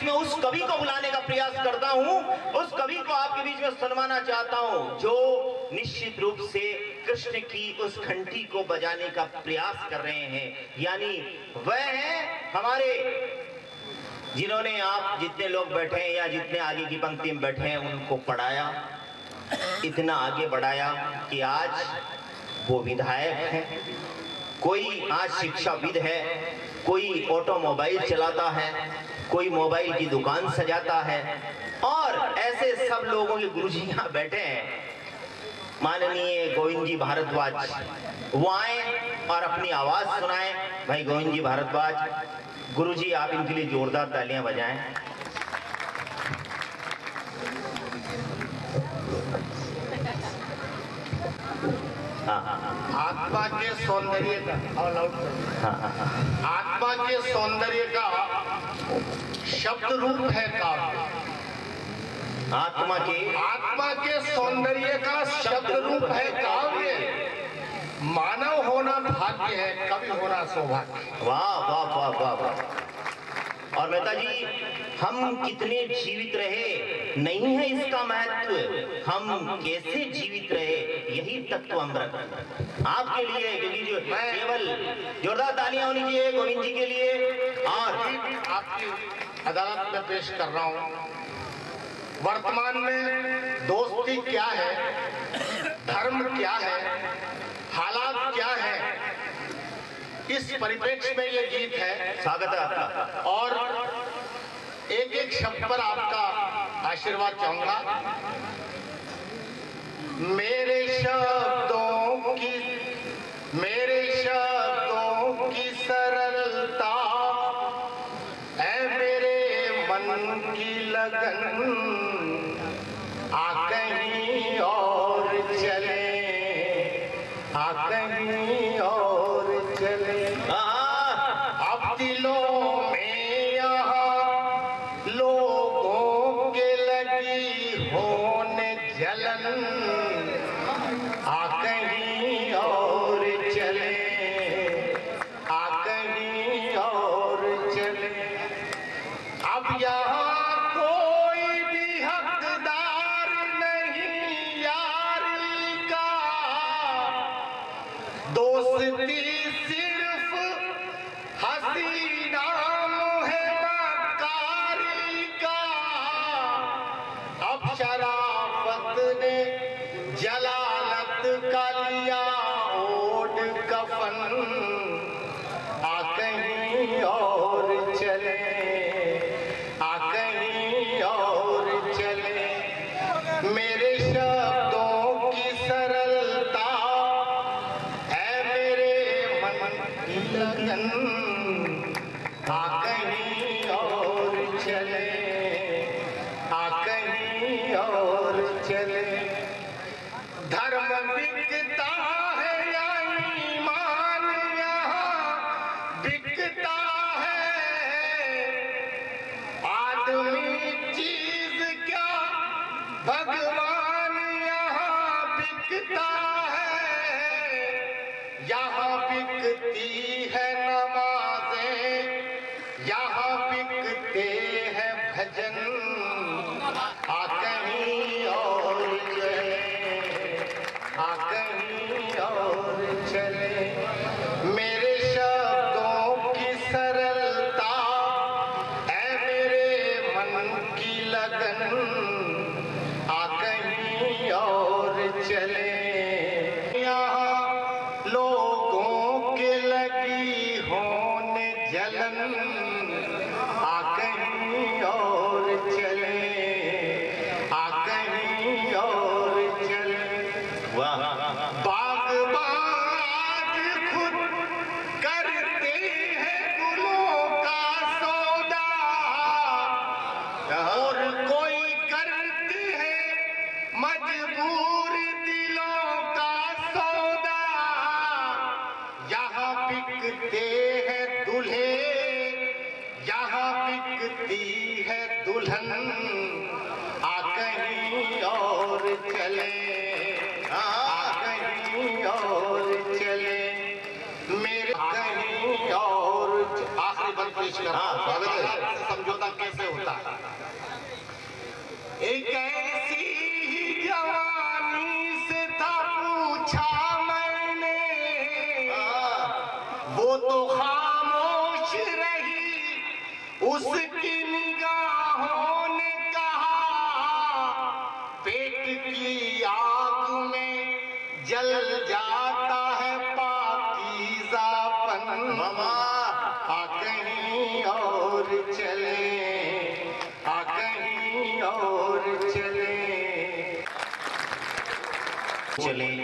में उस कवि को बुलाने का प्रयास करता हूं, उस कवि को आपके बीच में सुनवाना चाहता हूं जो निश्चित रूप से कृष्ण की उस घंटी को बजाने का प्रयास कर रहे हैं। यानी वह है हमारे, जिन्होंने आप जितने लोग बैठे हैं या जितने आगे की पंक्ति में बैठे हैं उनको पढ़ाया, इतना आगे बढ़ाया कि आज वो विधायक है, कोई आज शिक्षाविद है, कोई ऑटोमोबाइल चलाता है, कोई मोबाइल की दुकान सजाता है, और ऐसे सब लोगों के गुरुजी यहाँ बैठे हैं। माननीय गोविंद जी भारद्वाज वो आए और अपनी आवाज सुनाएं। भाई गोविंद जी भारद्वाज, गुरुजी आप इनके लिए जोरदार तालियां बजाएं। आत्मा के सौंदर्य का आत्मा के सौंदर्य का शब्द रूप है काव्य। आत्मा के सौंदर्य का शब्द रूप है काव्य। मानव होना भाग्य है, कवि होना सौभाग्य। वाह वाह वाह वाह वाह। और मेहता जी, हम कितने जीवित रहे नहीं है इसका महत्व, हम कैसे जीवित रहे यही तत्व अमृत आपके लिए। क्योंकि जो केवल जोरदार तालियां होनी चाहिए गोविंद जी के लिए। और आपकी अदालत में पेश कर रहा हूं, वर्तमान में दोस्ती क्या है, धर्म क्या है, हालात क्या है, इस परिप्रेक्ष्य में ये गीत है। स्वागत है आपका। और एक एक शब्द पर आपका आशीर्वाद चाहूंगा। मेरे शब्दों की सरलता ऐ मेरे मन की लगन, आ कहीं और चले, आ कहीं और चले। अब दिलों में यहाँ लोगों के लगी होने जलन, आ कहीं और चले, आ कहीं और चले। अब यहाँ कोई भी हकदार नहीं यारी का, दोस्ती सिर्फ हंसी नाम है मक्कारी का। अब शराफत ने जलालत का लिया ओढ़ कफन, आ कहीं और चले, आ कहीं और चले। मेरे शब्दों की सरलता है मेरे मन की लगन, आ कहीं और चले, आ कहीं और चले। धर्म बिकता है या ईमान यहाँ बिकता है, आदमी चीज क्या भगवान यहाँ बिकता है। यहाँ बिकती है नमाजें, यहाँ बिकते हैं भजन, आ कहीं और चले, आ कहीं और चले। मेरे शब्दों की सरलता ऐ मेरे मन की लगन, आ कहीं और चले। यहाँ लोगों के लगी होने जलन, आ कहीं और चले, आ कहीं और चले। बागबान आज खुद करते हैं गुलों का सौदा, और कोई करते हैं मजबूर दिलों का सौदा। यहाँ बिकते हैं दूल्हे, यहाँ बिकती है दुल्हन, आ कहीं और चले, आ कहीं और चले। मेरे कहीं और आखिरी बंद पेश कर, समझौता कैसे होता है। वो तो खामोश रही, उसकी निगाहों ने कहा, पेट की आग में जल जाता है पाकीज़ापन। मामा आ कहीं और चले, आ कहीं और चले। चले